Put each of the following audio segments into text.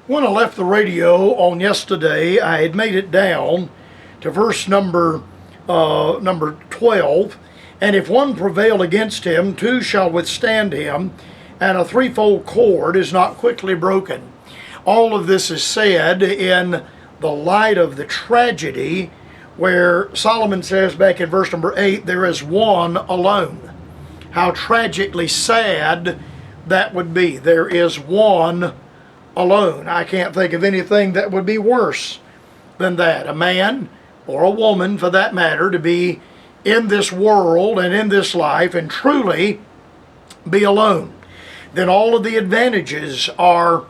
When I left the radio on yesterday, I had made it down to verse number 12. And if one prevail against him, two shall withstand him, and a threefold cord is not quickly broken. All of this is said in the light of the tragedy where Solomon says back in verse number 8, there is one alone. How tragically sad that would be. There is one alone. I can't think of anything that would be worse than that. A man, or a woman for that matter, to be in this world and in this life and truly be alone. Then all of the advantages are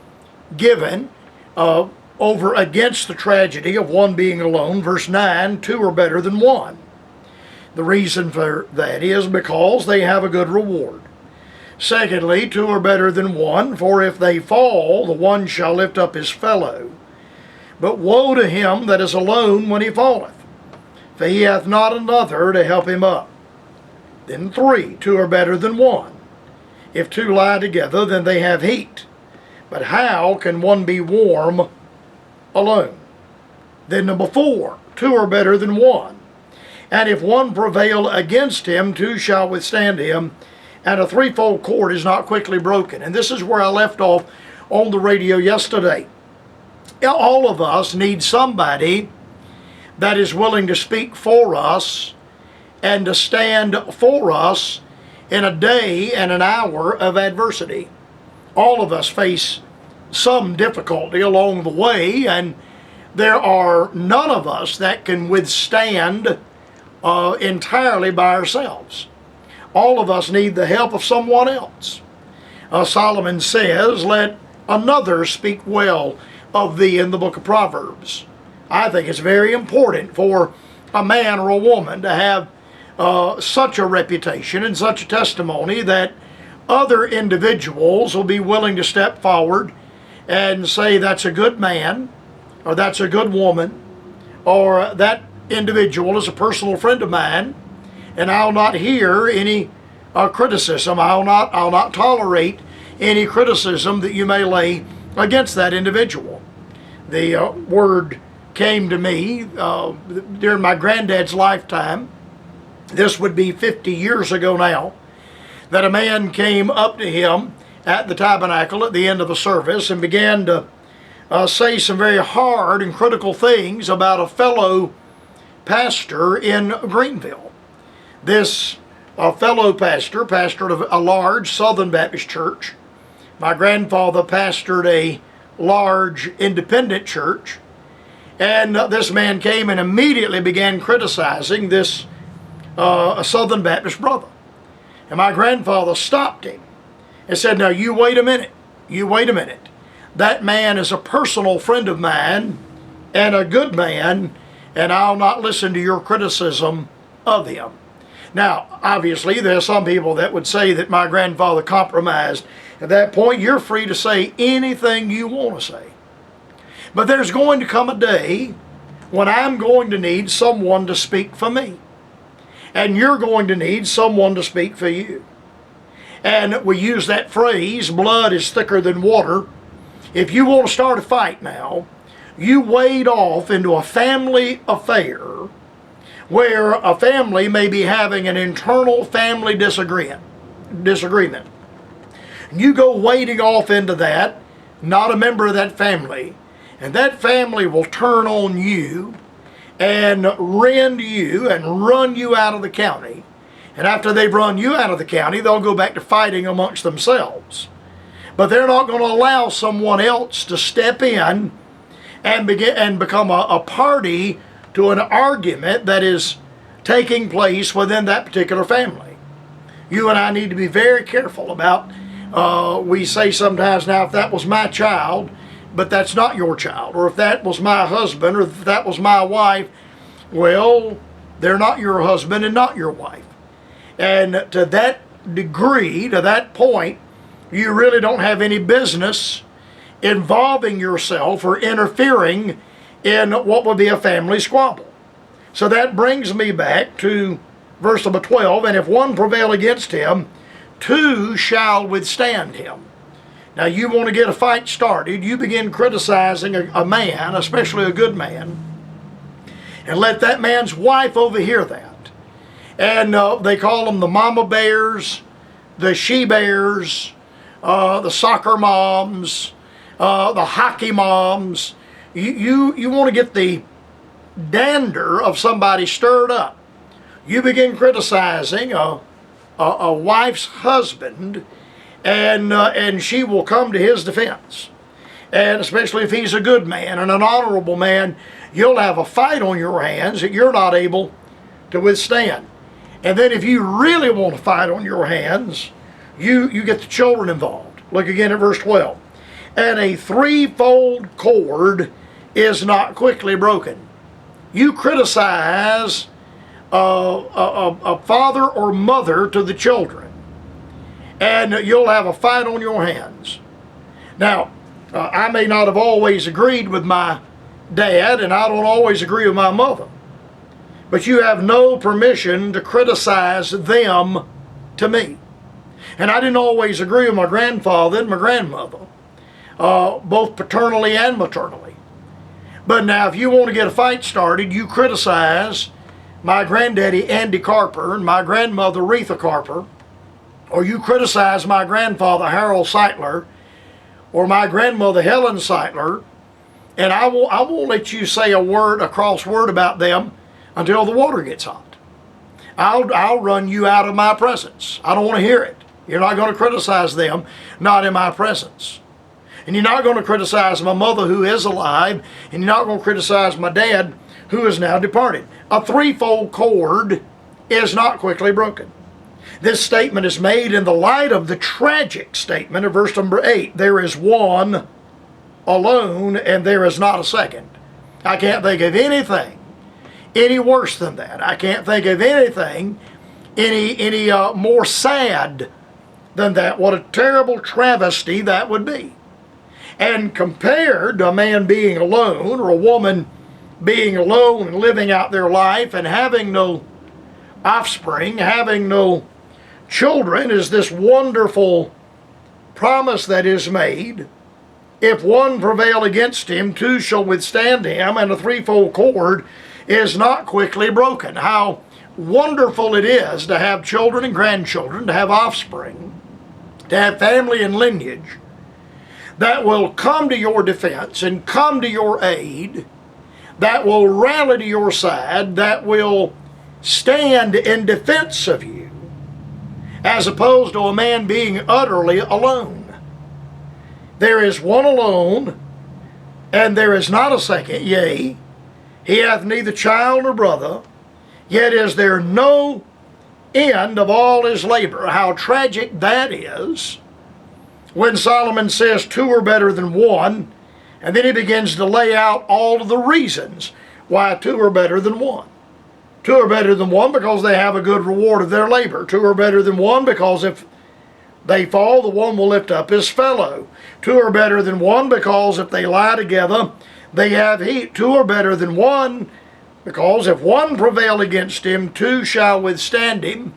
given over against the tragedy of one being alone. Verse 9, two are better than one. The reason for that is because they have a good reward. Secondly, two are better than one, for if they fall, the one shall lift up his fellow. But woe to him that is alone when he falleth, for he hath not another to help him up. Then three, two are better than one. If two lie together, then they have heat. But how can one be warm alone? Then number four, two are better than one. And if one prevail against him, two shall withstand him, and a threefold cord is not quickly broken. And this is where I left off on the radio yesterday. All of us need somebody that is willing to speak for us and to stand for us in a day and an hour of adversity. All of us face some difficulty along the way, and there are none of us that can withstand entirely by ourselves. All of us need the help of someone else. Solomon says, let another speak well of thee in the book of Proverbs. I think it's very important for a man or a woman to have such a reputation and such a testimony that other individuals will be willing to step forward and say that's a good man, or that's a good woman, or that individual is a personal friend of mine, and I'll not hear any criticism. I'll not tolerate any criticism that you may lay against that individual. The word came to me during my granddad's lifetime. This would be 50 years ago now, that a man came up to him at the tabernacle at the end of the service and began to say some very hard and critical things about a fellow pastor in Greenville. This fellow pastor pastored a large Southern Baptist church. My grandfather pastored a large independent church. And this man came and immediately began criticizing this Southern Baptist brother. And my grandfather stopped him and said, now you wait a minute. You wait a minute. That man is a personal friend of mine and a good man, and I'll not listen to your criticism of him. Now, obviously, there are some people that would say that my grandfather compromised. At that point, you're free to say anything you want to say. But there's going to come a day when I'm going to need someone to speak for me. And you're going to need someone to speak for you. And we use that phrase, blood is thicker than water. If you want to start a fight now, you wade off into a family affair where a family may be having an internal family disagreement. You go wading off into that, not a member of that family, and that family will turn on you and rend you and run you out of the county. And after they've run you out of the county, they'll go back to fighting amongst themselves. But they're not going to allow someone else to step in and become a party to an argument that is taking place within that particular family. You and I need to be very careful about, we say sometimes, now if that was my child, but that's not your child, or if that was my husband, or if that was my wife, well, they're not your husband and not your wife. And to that degree, to that point, you really don't have any business involving yourself or interfering in what would be a family squabble. So that brings me back to verse number 12, and if one prevail against him, two shall withstand him. Now you want to get a fight started, you begin criticizing a man, especially a good man, and let that man's wife overhear that. And they call them the mama bears, the she bears, the soccer moms, the hockey moms. You want to get the dander of somebody stirred up. You begin criticizing a wife's husband, and she will come to his defense. And especially if he's a good man and an honorable man, you'll have a fight on your hands that you're not able to withstand. And then if you really want to fight on your hands, you get the children involved. Look again at verse 12. And a threefold cord is not quickly broken. You criticize a father or mother to the children, and you'll have a fight on your hands. Now, I may not have always agreed with my dad, and I don't always agree with my mother, but you have no permission to criticize them to me. And I didn't always agree with my grandfather and my grandmother, both paternally and maternally. But now if you want to get a fight started, you criticize my granddaddy Andy Carper and my grandmother Retha Carper, or you criticize my grandfather Harold Seitler, or my grandmother Helen Seitler, and I won't let you say a cross word about them until the water gets hot. I'll run you out of my presence. I don't want to hear it. You're not going to criticize them, not in my presence. And you're not going to criticize my mother who is alive, and you're not going to criticize my dad who is now departed. A threefold cord is not quickly broken. This statement is made in the light of the tragic statement of verse number 8. There is one alone, and there is not a second. I can't think of anything any worse than that. I can't think of anything any more sad than that. What a terrible travesty that would be. And compared to a man being alone, or a woman being alone and living out their life and having no offspring, having no children, is this wonderful promise that is made. If one prevail against him, two shall withstand him, and a threefold cord is not quickly broken. How wonderful it is to have children and grandchildren, to have offspring, to have family and lineage that will come to your defense and come to your aid, that will rally to your side, that will stand in defense of you, as opposed to a man being utterly alone. There is one alone, and there is not a second. Yea, he hath neither child nor brother, yet is there no end of all his labor. How tragic that is, when Solomon says two are better than one, and then he begins to lay out all of the reasons why two are better than one. Two are better than one because they have a good reward of their labor. Two are better than one because if they fall, the one will lift up his fellow. Two are better than one because if they lie together, they have heat. Two are better than one because if one prevail against him, two shall withstand him.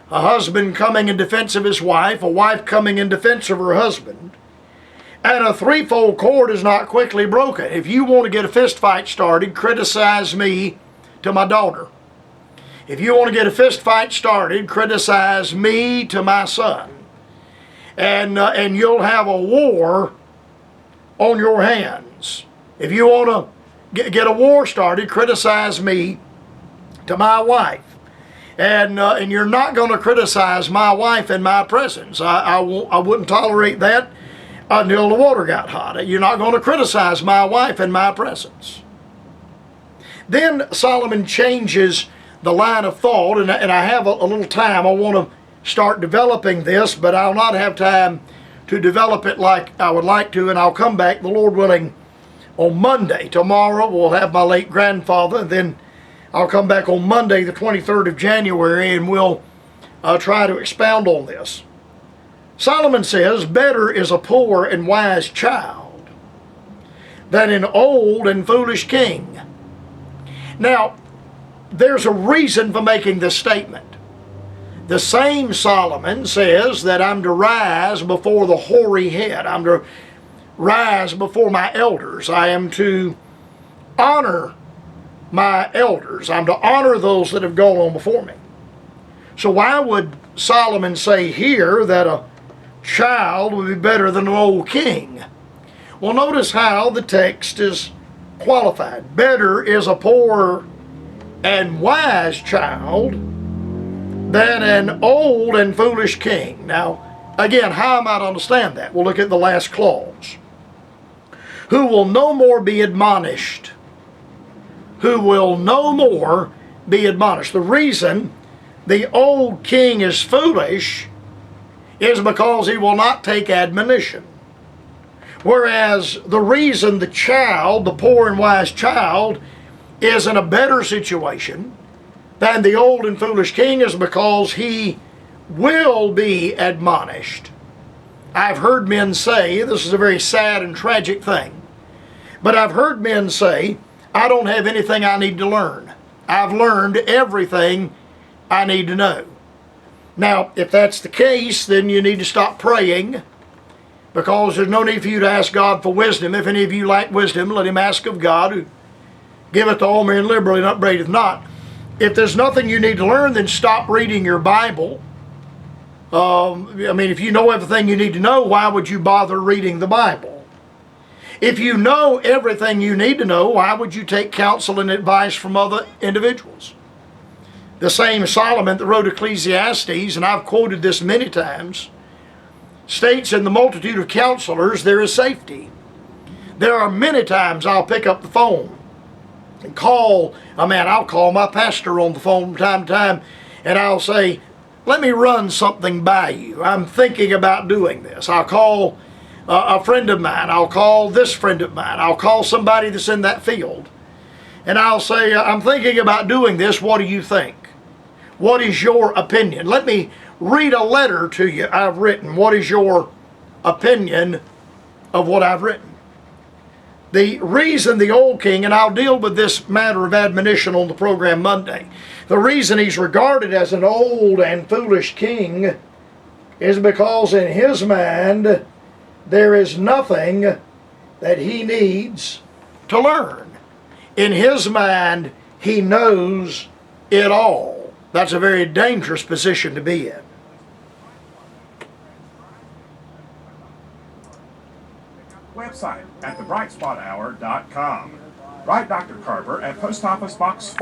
A husband coming in defense of his wife, a wife coming in defense of her husband. And a threefold cord is not quickly broken. If you want to get a fist fight started, criticize me to my daughter. If you want to get a fist fight started, criticize me to my son. And you'll have a war on your hands. If you want to get a war started, criticize me to my wife. And you're not going to criticize my wife in my presence. I wouldn't tolerate that until the water got hot. You're not going to criticize my wife in my presence. Then Solomon changes the line of thought, and I have a little time. I want to start developing this, but I'll not have time to develop it like I would like to, and I'll come back, the Lord willing, on Monday. Tomorrow we'll have my late grandfather, and then I'll come back on Monday, the 23rd of January, and we'll try to expound on this. Solomon says, better is a poor and wise child than an old and foolish king. Now, there's a reason for making this statement. The same Solomon says that I'm to rise before the hoary head. I'm to rise before my elders. I am to honor my elders. I'm to honor those that have gone on before me. So why would Solomon say here that a child would be better than an old king? Well, notice how the text is qualified. Better is a poor and wise child than an old and foolish king. Now, again, how am I to understand that? We'll look at the last clause. Who will no more be admonished. Who will no more be admonished. The reason the old king is foolish is because he will not take admonition. Whereas the reason the child, the poor and wise child, is in a better situation than the old and foolish king is because he will be admonished. I've heard men say, this is a very sad and tragic thing, but I've heard men say, I don't have anything I need to learn. I've learned everything I need to know. Now, if that's the case, then you need to stop praying, because there's no need for you to ask God for wisdom. If any of you lack wisdom, let him ask of God, who giveth to all men liberally and upbraideth not. If there's nothing you need to learn, then stop reading your Bible. If you know everything you need to know, why would you bother reading the Bible? If you know everything you need to know, why would you take counsel and advice from other individuals? The same Solomon that wrote Ecclesiastes, and I've quoted this many times, states, in the multitude of counselors there is safety. There are many times I'll pick up the phone and I'll call my pastor on the phone from time to time, and I'll say, let me run something by you. I'm thinking about doing this. I'll call a friend of mine. I'll call this friend of mine. I'll call somebody that's in that field. And I'll say, I'm thinking about doing this. What do you think? What is your opinion? Let me read a letter to you I've written. What is your opinion of what I've written? The reason the old king, and I'll deal with this matter of admonition on the program Monday, the reason he's regarded as an old and foolish king is because in his mind there is nothing that he needs to learn. In his mind, he knows it all. That's a very dangerous position to be in. Website at thebrightspothour.com. Write Dr. Carver at Post Office Box 4.